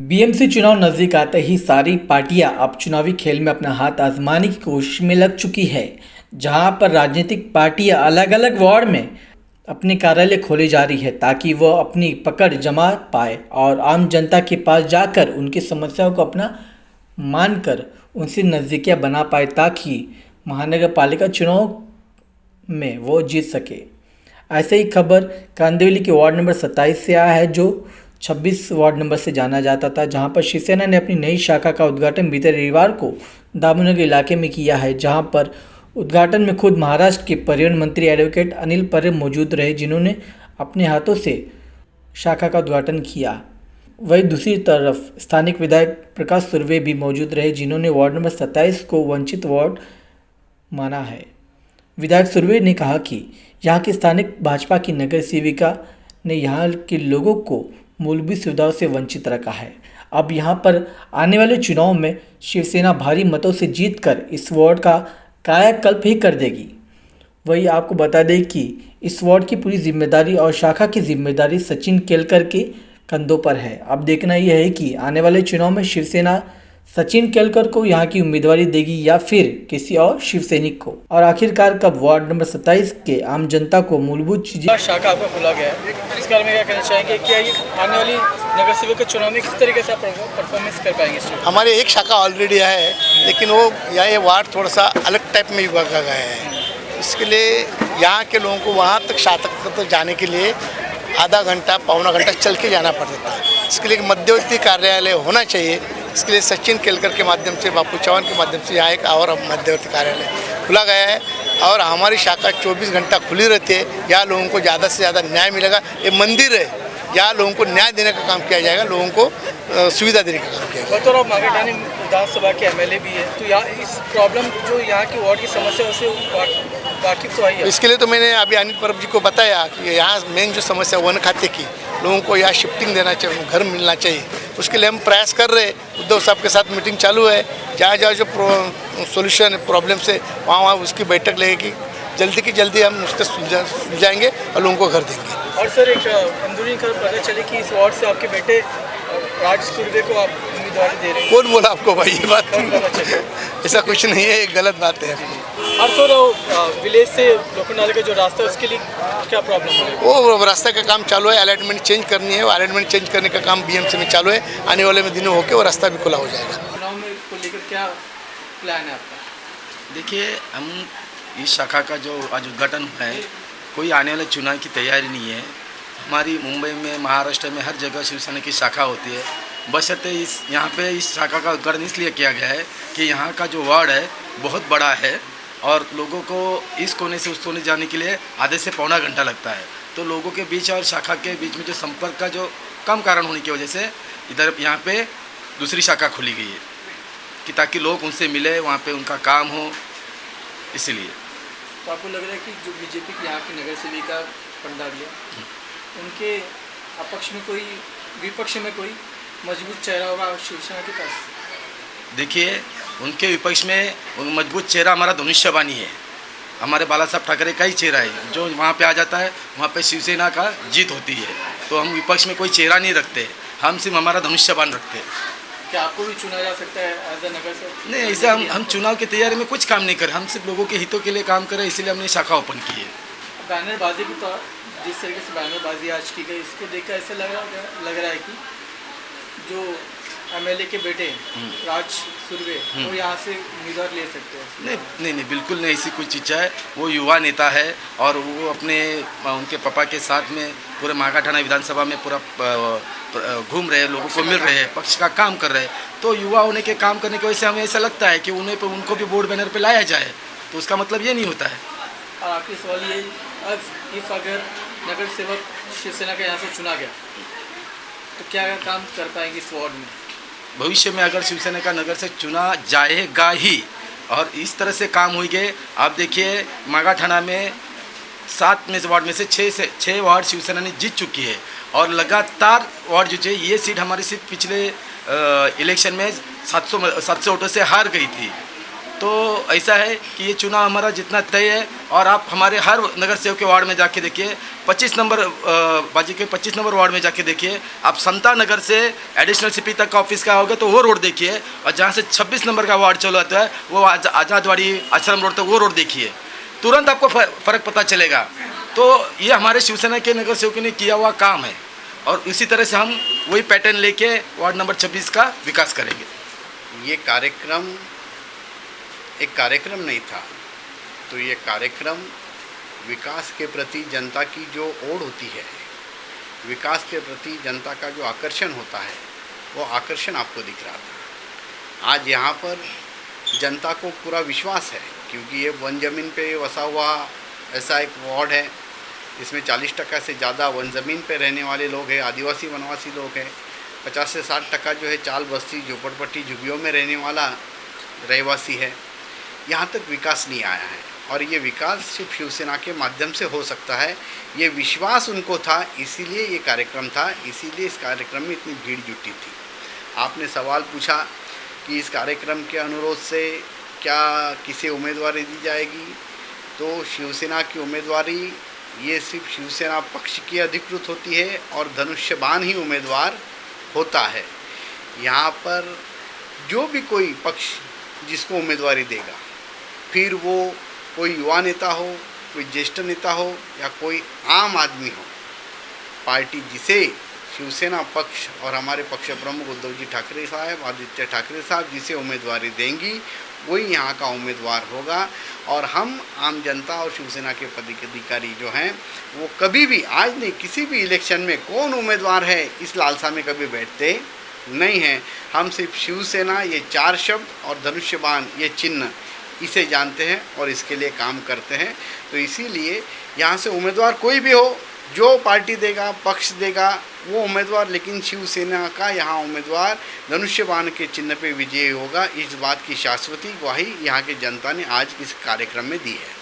BMC चुनाव नजदीक आते ही सारी पार्टियां अब चुनावी खेल में अपना हाथ आजमाने की कोशिश में लग चुकी है। जहां पर राजनीतिक पार्टियां अलग अलग वार्ड में अपने कार्यालय खोले जा रही है ताकि वह अपनी पकड़ जमा पाए और आम जनता के पास जाकर उनकी समस्याओं को अपना मानकर उनसे नज़दीकियां बना पाए ताकि महानगर पालिका चुनाव में वो जीत सके। ऐसे ही खबर कांदिवली के वार्ड नंबर 27 से आया है, जो 26 वार्ड नंबर से जाना जाता था, जहां पर शिवसेना ने अपनी नई शाखा का उद्घाटन बीते रविवार को दामोनगर इलाके में किया है। जहां पर उद्घाटन में खुद महाराष्ट्र के परिवहन मंत्री एडवोकेट अनिल परब मौजूद रहे, जिन्होंने अपने हाथों से शाखा का उद्घाटन किया। वहीं दूसरी तरफ स्थानिक विधायक प्रकाश सुर्वे भी मौजूद रहे, जिन्होंने वार्ड नंबर 27 को वंचित वार्ड माना है। विधायक सुर्वे ने कहा कि यहाँ की स्थानिक भाजपा की नगर सेविका ने यहाँ के लोगों को मूलभूत सुविधाओं से वंचित रखा है। अब यहाँ पर आने वाले चुनाव में शिवसेना भारी मतों से जीतकर इस वार्ड का कायाकल्प ही कर देगी। वही आपको बता दें कि इस वार्ड की पूरी जिम्मेदारी और शाखा की जिम्मेदारी सचिन केलकर के कंधों पर है। अब देखना यह है कि आने वाले चुनाव में शिवसेना सचिन केलकर को यहाँ की उम्मीदवारी देगी या फिर किसी और शिवसैनिक को। और आखिरकार कब वार्ड नंबर 27 के आम जनता को मूलभूत चीजें शाखा आपका खुला गया है, इस बारे में क्या कहना चाहेंगे? क्या ये आने वाली नगर सेवक के चुनाव में किस तरीके से आप परफॉर्मेंस कर पाएंगे? हमारे एक शाखा ऑलरेडी है, लेकिन वो ये वार्ड थोड़ा सा अलग टाइप में युवा का गया है। इसके लिए यहाँ के लोगों को वहाँ तक शाखा तक जाने के लिए आधा घंटा पौना घंटा चल के जाना पड़ता है। इसके लिए एक मध्यवर्ती कार्यालय होना चाहिए। इसके लिए सचिन केलकर के माध्यम से, बापू चौहान के माध्यम से यहाँ एक और मध्यवर्ती कार्यालय खुला गया है और हमारी शाखा 24 घंटा खुली रहती है। यहाँ लोगों को ज़्यादा से ज़्यादा न्याय मिलेगा। ये मंदिर है, यहाँ लोगों को न्याय देने का काम किया जाएगा, लोगों को सुविधा देने का काम किया जाएगा। बतौर आप मांगेटानी विधानसभा के एमएलए भी है, तो यहाँ इस प्रॉब्लम जो यहाँ की वार्ड की समस्या उससे वाकिफ तो आई है। इसके लिए तो मैंने अभी अनिल परब जी को बताया कि यहाँ मेन जो समस्या वन खाते की लोगों को यहाँ शिफ्टिंग देना चाहिए, घर मिलना चाहिए। उसके लिए हम प्रयास कर रहे हैं। उद्धव साहब के साथ मीटिंग चालू है। जहाँ जहाँ जो सोल्यूशन प्रॉब्लम से वहाँ उसकी बैठक लगेगी। जल्दी की जल्दी हम उसके सुलझाएंगे और लोगों को घर देंगे। और सर, एक अंदरूनी खबर पता चली कि इस वार्ड से आपके बेटे राज सुर्वे को आप उम्मीदवारी दे रहे हैं। कौन बोला आपको भाई ये बात? ऐसा कुछ नहीं है, एक गलत बात है। और सर, विलेज से लोखंड के जो रास्ता है उसके लिए क्या प्रॉब्लम है? वो रास्ते का काम चालू है, अलॉटमेंट चेंज करनी है। वो अलॉटमेंट चेंज करने का काम बीएमसी में चालू है। आने वाले में दिनों होकर वो रास्ता भी खुला हो जाएगा। चुनाव में को लेकर क्या प्लान है आपका? देखिए, हम इस शाखा का जो आज उद्घाटन हुआ है, कोई आने वाले चुनाव की तैयारी नहीं है। हमारी मुंबई में, महाराष्ट्र में हर जगह शिवसेना की शाखा होती है। बशर्ते यहाँ पे इस शाखा का उद्घाटन इसलिए किया गया है कि यहाँ का जो वार्ड है बहुत बड़ा है और लोगों को इस कोने से उस कोने जाने के लिए आधे से पौना घंटा लगता है। तो लोगों के बीच और शाखा के बीच में जो संपर्क का जो कम कारण होने की वजह से इधर यहाँ पे दूसरी शाखा खुली गई है कि ताकि लोग उनसे मिले, वहाँ पे उनका काम हो, इसीलिए। तो आपको लग रहा है कि जो बीजेपी की यहाँ की नगर सेविका पंडारिया, उनके अपक्ष में कोई, विपक्ष में कोई मजबूत चेहरा होगा शिवसेना के पास? देखिए, उनके विपक्ष में मजबूत चेहरा हमारा धनुष्यबानी है। हमारे बाला साहब ठाकरे का ही चेहरा है। जो वहाँ पे आ जाता है वहाँ पे शिवसेना का जीत होती है। तो हम विपक्ष में कोई चेहरा नहीं रखते, हम सिर्फ हमारा धनुष्यबान रखते हैं। क्या आपको भी चुना जा सकता है एज ए नगर सेवक? नहीं, ऐसे हम चुनाव की तैयारी में कुछ काम नहीं करें। हम सिर्फ लोगों के हितों के लिए काम करें, इसीलिए हमने शाखा ओपन की है। बैनरबाजी की तो जिस तरीके से बैनरबाजी आज की गई, इसको देखकर ऐसा लग रहा है कि जो एमएलए के बेटे राज सुर्वे वो यहाँ से उम्मीदवार ले सकते हैं। नहीं, बिल्कुल नहीं, ऐसी कोई चीज़ है। वो युवा नेता है और वो अपने उनके पापा के साथ में पूरे महागाठाना विधानसभा में पूरा घूम रहे हैं, लोगों को मिल रहे हैं, पक्ष का काम कर रहे हैं। तो युवा होने के काम करने की वजह से हमें ऐसा लगता है कि उनको भी बोर्ड बैनर पर लाया जाए। तो उसका मतलब ये नहीं होता है। आखिरी सवाल ये, अगर नगर सेवक शिवसेना के यहाँ से चुना गया तो क्या काम कर पाएंगे इस वार्ड में? भविष्य में अगर शिवसेना का नगर से चुना जाएगा ही और इस तरह से काम हुई गए। आप देखिए, मागाठाना में 7 में वार्ड में से 6 वार्ड शिवसेना ने जीत चुकी है और लगातार वार्ड जो है, ये सीट हमारी सीट पिछले इलेक्शन में 700 वोटों से हार गई थी। तो ऐसा है कि ये चुनाव हमारा जितना तय है, और आप हमारे हर नगर सेवक के वार्ड में जाके देखिए, 25 नंबर बाजी के 25 नंबर वार्ड में जाके देखिए, आप समता नगर से एडिशनल सीपी तक का ऑफिस का होगा तो वो रोड देखिए, और जहाँ से 26 नंबर का वार्ड चल आता है वो आज़ादवाड़ी आश्रम रोड तक वो रोड देखिए, तुरंत आपको फ़र्क पता चलेगा। तो ये हमारे शिवसेना के नगर सेवकों ने किया हुआ काम है, और इसी तरह से हम वही पैटर्न लेके वार्ड नंबर 26 का विकास करेंगे। ये कार्यक्रम एक कार्यक्रम नहीं था, तो ये कार्यक्रम विकास के प्रति जनता की जो ओर होती है, विकास के प्रति जनता का जो आकर्षण होता है, वो आकर्षण आपको दिख रहा था। आज यहाँ पर जनता को पूरा विश्वास है, क्योंकि ये वन जमीन पे वसा हुआ ऐसा एक वार्ड है, इसमें 40% से ज़्यादा वन ज़मीन पे रहने वाले लोग हैं, आदिवासी वनवासी लोग हैं। 50 से 60% जो है चाल बस्ती झोपड़पट्टी झुग्गियों में रहने वाला रहवासी है। यहाँ तक विकास नहीं आया है, और ये विकास सिर्फ शिवसेना के माध्यम से हो सकता है। ये विश्वास उनको था, इसीलिए ये कार्यक्रम था, इसीलिए इस कार्यक्रम में इतनी भीड़ जुटी थी। आपने सवाल पूछा कि इस कार्यक्रम के अनुरोध से क्या किसे उम्मीदवारी दी जाएगी, तो शिवसेना की उम्मीदवारी ये सिर्फ शिवसेना पक्ष की अधिकृत होती है, और धनुष्यबाण ही उम्मीदवार होता है। यहाँ पर जो भी कोई पक्ष जिसको उम्मीदवारी देगा, फिर वो कोई युवा नेता हो, कोई ज्येष्ठ नेता हो, या कोई आम आदमी हो, पार्टी जिसे शिवसेना पक्ष और हमारे पक्ष प्रमुख उद्धव जी ठाकरे साहब, आदित्य ठाकरे साहब जिसे उम्मीदवारी देंगी, वही यहाँ का उम्मीदवार होगा। और हम आम जनता और शिवसेना के पदाधिकारी जो हैं, वो कभी भी, आज नहीं किसी भी इलेक्शन में कौन उम्मीदवार है इस लालसा में कभी बैठते नहीं हैं। हम सिर्फ शिवसेना ये 4 शब्द और धनुष्यबाण ये चिन्ह, इसे जानते हैं और इसके लिए काम करते हैं। तो इसीलिए यहाँ से उम्मीदवार कोई भी हो, जो पार्टी देगा, पक्ष देगा, वो उम्मीदवार, लेकिन शिवसेना का यहाँ उम्मीदवार धनुष्यबाण के चिन्ह पे विजयी होगा। इस बात की शाश्वती ग्वाही यहाँ की जनता ने आज इस कार्यक्रम में दी है।